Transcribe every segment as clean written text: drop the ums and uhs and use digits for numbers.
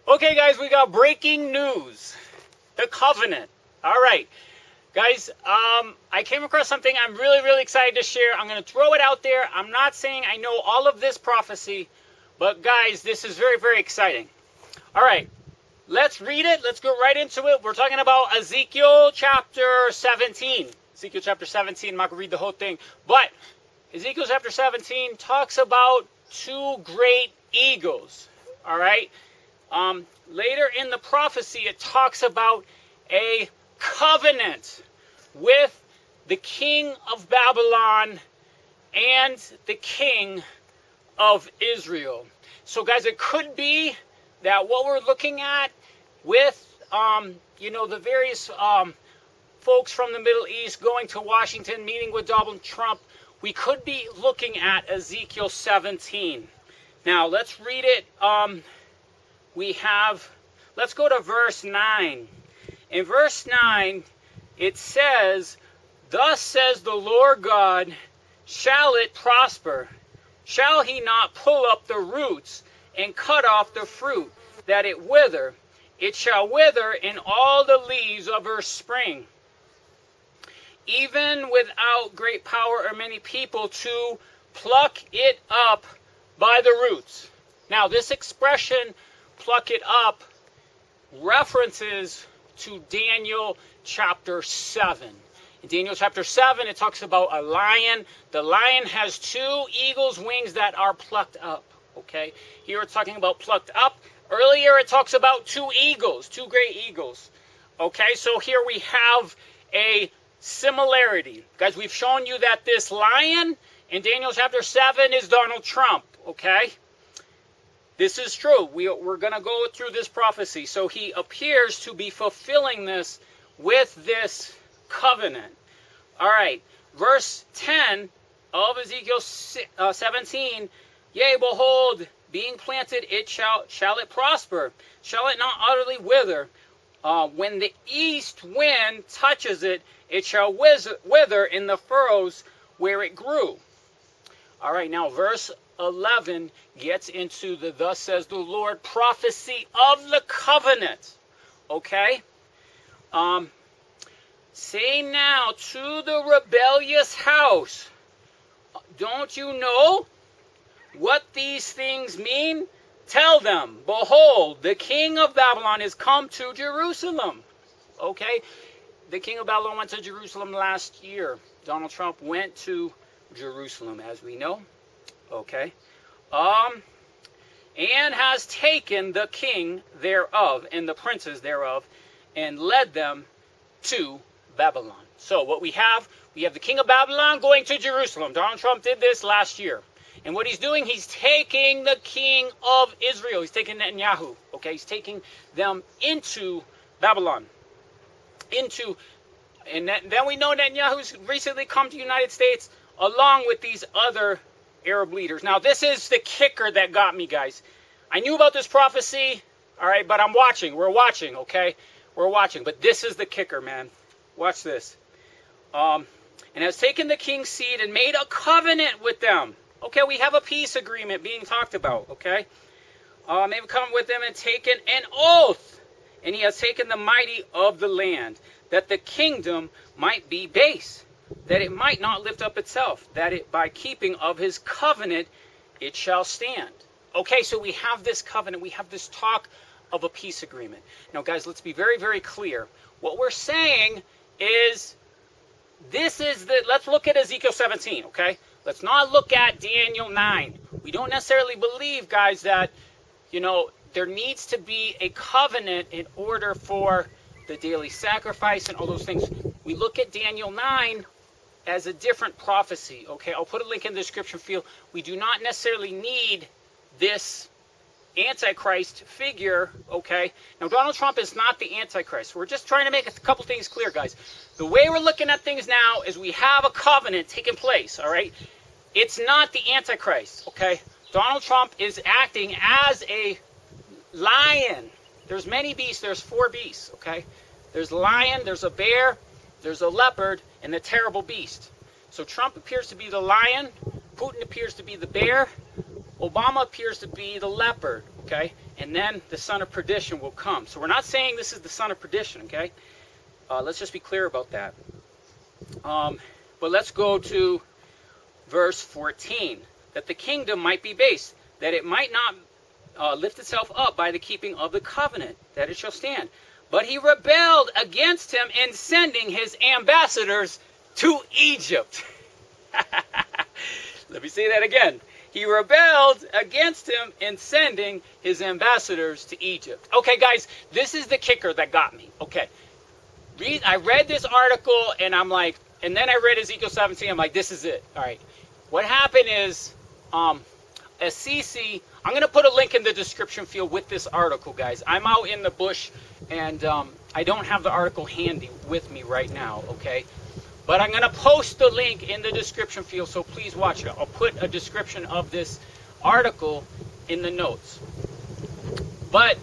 Okay, guys, we got breaking news. The covenant. All right, guys, I came across something I'm really excited to share. I'm going to throw it out there. I'm not saying I know all of this prophecy, but guys, this is very exciting. All right, let's read it. Let's go right into it. We're talking about Ezekiel chapter 17. Ezekiel chapter 17. I'm not going to read the whole thing, but Ezekiel chapter 17 talks about two great eagles. All right. Later in the prophecy, it talks about a covenant with the king of Babylon and the king of Israel. So, guys, it could be that what we're looking at with, the various folks from the Middle East going to Washington, meeting with Donald Trump, we could be looking at Ezekiel 17. Now, let's read it. Let's go to verse 9. In verse 9, it says, "Thus says the Lord God, shall it prosper? Shall he not pull up the roots and cut off the fruit, that it wither? It shall wither in all the leaves of her spring, even without great power or many people to pluck it up by the roots." Now, this expression, pluck it up, references to Daniel chapter 7. In Daniel chapter 7, it talks about a lion. The lion has two eagle's wings that are plucked up. Okay? Here it's talking about plucked up. Earlier it talks about two eagles, two great eagles. Okay, so here we have a similarity. Guys, we've shown you that this lion in Daniel chapter 7 is Donald Trump. Okay? This is true. We're going to go through this prophecy. So he appears to be fulfilling this with this covenant. All right. Verse 10 of Ezekiel 17. "Yea, behold, being planted, shall it prosper? Shall it not utterly wither? When the east wind touches it, it shall wither in the furrows where it grew." All right. Now, verse 11 gets into the "Thus says the Lord" prophecy of the covenant. Okay? "Say now to the rebellious house, don't you know what these things mean? Tell them, behold, the king of Babylon is come to Jerusalem." Okay? The king of Babylon went to Jerusalem last year. Donald Trump went to Jerusalem, as we know. Okay. "And has taken the king thereof and the princes thereof and led them to Babylon." So what we have the king of Babylon going to Jerusalem. Donald Trump did this last year. And what he's doing, he's taking the king of Israel. He's taking Netanyahu. Okay, he's taking them into Babylon. And then we know Netanyahu's recently come to the United States along with these other Arab leaders. Now, this is the kicker that got me, guys. I knew about this prophecy, all right, but I'm watching. We're watching, okay? We're watching. But this is the kicker, man. Watch this. "And has taken the king's seed and made a covenant with them." Okay, we have a peace agreement being talked about, okay? "They've come with them and taken an oath. And he has taken the mighty of the land, that the kingdom might be base, that it might not lift up itself, that it by keeping of his covenant it shall stand." Okay, so we have this covenant. We have this talk of a peace agreement. Now, guys, let's be very clear. What we're saying is, let's look at Ezekiel 17, okay? Let's not look at Daniel 9. We don't necessarily believe, guys, that, there needs to be a covenant in order for the daily sacrifice and all those things. We look at Daniel 9 as a different prophecy, okay? I'll put a link in the description field. We do not necessarily need this Antichrist figure, okay? Now, Donald Trump is not the Antichrist. We're just trying to make a couple things clear, guys. The way we're looking at things now is we have a covenant taking place, all right? It's not the Antichrist, okay? Donald Trump is acting as a lion. There's many beasts. There's 4 beasts, okay? There's a lion, there's a bear, there's a leopard, and the terrible beast. So Trump appears to be the lion, Putin appears to be the bear, Obama appears to be the leopard, okay? and then the son of perdition will come. So we're not saying this is the son of perdition, okay? Let's just be clear about that. But let's go to verse 14. That the kingdom might be base, that it might not lift itself up by the keeping of the covenant, that it shall stand. But he rebelled against him in sending his ambassadors to Egypt. Let me say that again. He rebelled against him in sending his ambassadors to Egypt. Okay, guys, this is the kicker that got me. Okay, I read this article, and I'm like, and then I read Ezekiel 17. I'm like, this is it. All right. What happened is, Ezk17, I'm going to put a link in the description field with this article, guys. I'm out in the bush, and I don't have the article handy with me right now, okay? But I'm going to post the link in the description field, so please watch it. I'll put a description of this article in the notes. But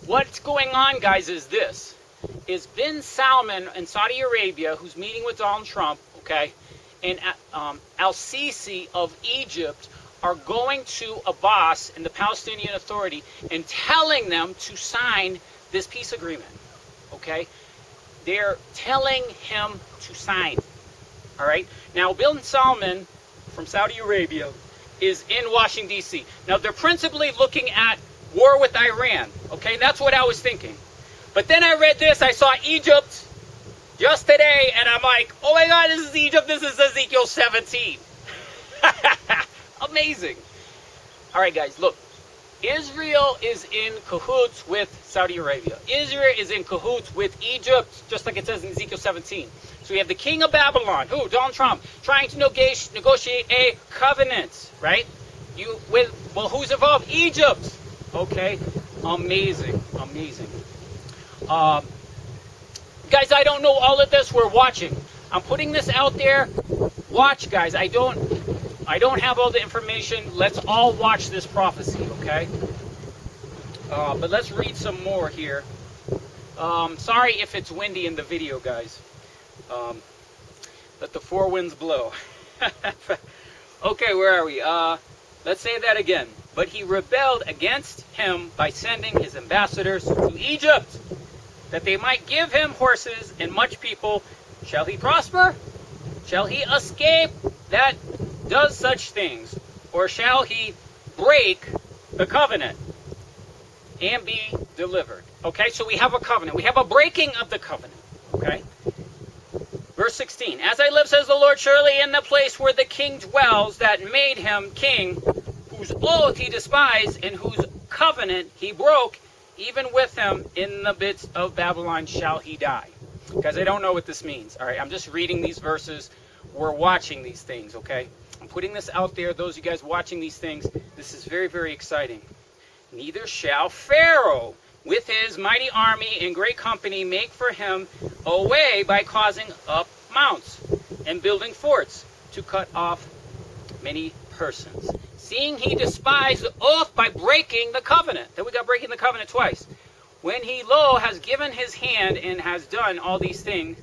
what's going on, guys, is this. Is bin Salman in Saudi Arabia, who's meeting with Donald Trump, okay, and al-Sisi of Egypt are going to Abbas and the Palestinian Authority and telling them to sign this peace agreement, okay? They're telling him to sign, all right? Now, bin Salman from Saudi Arabia is in Washington, D.C. Now, they're principally looking at war with Iran, okay? That's what I was thinking. But then I read this, I saw Egypt just today, and I'm like, oh my God, this is Egypt, this is Ezekiel 17. Amazing. All right, guys, look. Israel is in cahoots with Saudi Arabia. Israel is in cahoots with Egypt, just like it says in Ezekiel 17. So we have the king of Babylon, who, Donald Trump, trying to negotiate a covenant, right? Who's involved? Egypt. Okay, amazing, amazing. Guys, I don't know all of this. We're watching. I'm putting this out there. Watch, guys. I don't have all the information. Let's all watch this prophecy, okay? But let's read some more here. Sorry if it's windy in the video, guys. Let the four winds blow. Okay, where are we? Let's say that again. But he rebelled against him by sending his ambassadors to Egypt, that they might give him horses and much people. Shall he prosper? Shall he escape that does such things? Or shall he break the covenant and be delivered? Okay, so we have a covenant. We have a breaking of the covenant. Okay? Verse 16. As I live, says the Lord, surely in the place where the king dwells that made him king, whose oath he despised and whose covenant he broke, even with him in the midst of Babylon shall he die. Guys, I don't know what this means. All right, I'm just reading these verses. We're watching these things, okay? I'm putting this out there. Those of you guys watching these things, this is very, very exciting. Neither shall Pharaoh with his mighty army and great company make for him a way by causing up mounts and building forts to cut off many persons. Seeing he despised the oath by breaking the covenant. Then we got breaking the covenant twice. When he, lo, has given his hand and has done all these things,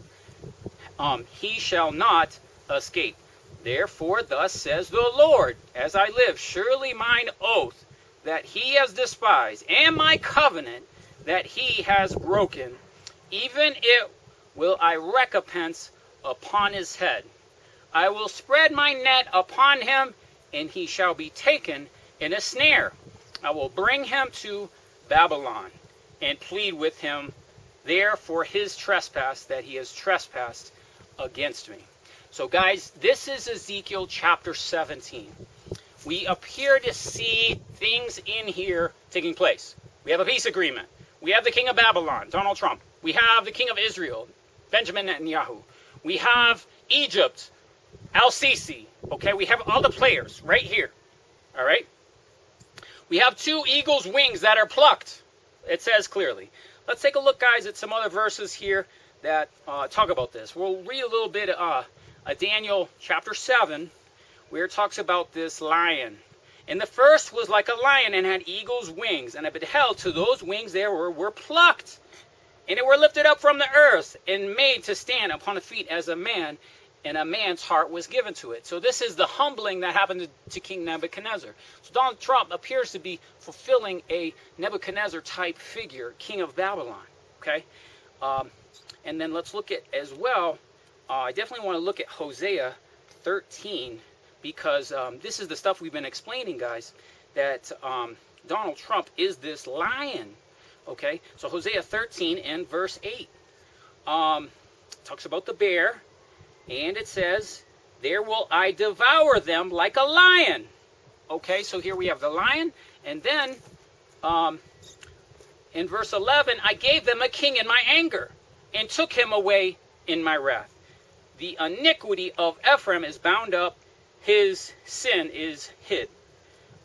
he shall not escape. Therefore, thus says the Lord, as I live, surely mine oath that he has despised, and my covenant that he has broken, even it will I recompense upon his head. I will spread my net upon him, and he shall be taken in a snare. I will bring him to Babylon, and plead with him there for his trespass that he has trespassed against me. So guys, this is Ezekiel chapter 17. We appear to see things in here taking place. We have a peace agreement. We have the king of Babylon, Donald Trump. We have the king of Israel, Benjamin Netanyahu. We have Egypt, al-Sisi. Okay, we have all the players right here. All right? We have two eagles' wings that are plucked. It says clearly. Let's take a look, guys, at some other verses here that talk about this. We'll read a little bit of Daniel chapter 7, where it talks about this lion. And the first was like a lion and had eagle's wings. And I beheld to those wings there were plucked. And they were lifted up from the earth and made to stand upon the feet as a man. and a man's heart was given to it. So this is the humbling that happened to King Nebuchadnezzar. So Donald Trump appears to be fulfilling a Nebuchadnezzar type figure, king of Babylon. Okay, and then let's look at as well. I definitely want to look at Hosea 13, because this is the stuff we've been explaining, guys, that Donald Trump is this lion. Okay, so Hosea 13 and verse 8 talks about the bear, and it says, "There will I devour them like a lion." Okay, so here we have the lion, and then in verse 11, "I gave them a king in my anger, and took him away in my wrath. The iniquity of Ephraim is bound up, his sin is hid."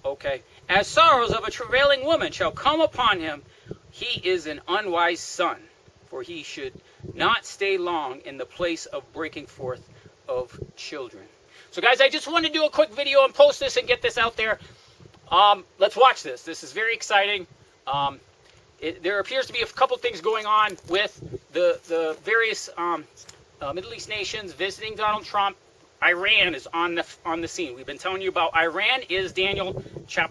Okay, "As sorrows of a travailing woman shall come upon him, he is an unwise son, for he should not stay long in the place of breaking forth of children." So guys, I just want to do a quick video and post this and get this out there. Let's watch this. This is very exciting. There appears to be a couple things going on with the various Middle East nations visiting Donald Trump. Iran is on the scene. We've been telling you about Iran is Daniel chapter